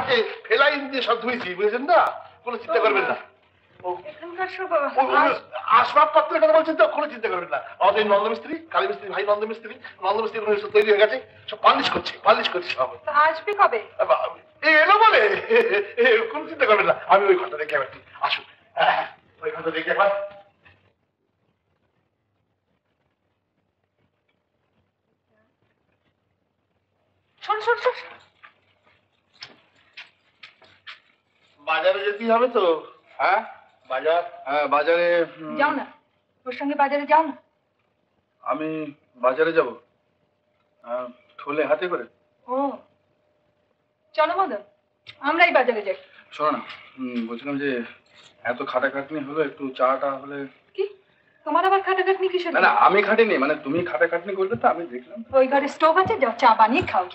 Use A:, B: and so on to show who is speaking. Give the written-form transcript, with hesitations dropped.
A: হাতে ফেলাইন দিয়ে সব ধুয়েছি, বুঝেছেন না? কোনো চিন্তা করবেন না। আসবাবপত্রের কথা বলছেন তো, কোনো চিন্তা করবেন না। আমাদের নন্দমিস্ত্রি, কালী মিস্ত্রি ভাই, নন্দমিস্ত্রি তৈরি হয়ে গেছে, সব পালিশ করছে সব।
B: আসবে কবে?
A: এলো বলে, কোনো চিন্তা করবেন না। আমি ওই ঘরটা দেখে একটু আসুন, ওই ঘরটা দেখে একবার।
B: শোন শোন শোন,
A: বাজারে যেতেই হবে তো।
C: হ্যাঁ
A: বাজার?
C: হ্যাঁ বাজারে
B: যাও না, ওর সঙ্গে বাজারে যাও না।
C: আমি বাজারে যাব ঠোলে হাতে করে।
B: ও চলো মদন, আমরাই বাজারে যাই।
C: শোনো না, বলছিলাম যে এত খাটাখাটনি হলো, একটু চাটা হলে।
B: কি তোমার আবার খাটাখাটনি কিসের?
C: না না, আমি খাটিনি, মানে তুমি খাটাখাটনি করবে তো, আমি দেখলাম।
B: ওই ঘরে স্টোভ আছে, যাও চা বানিয়ে খাও।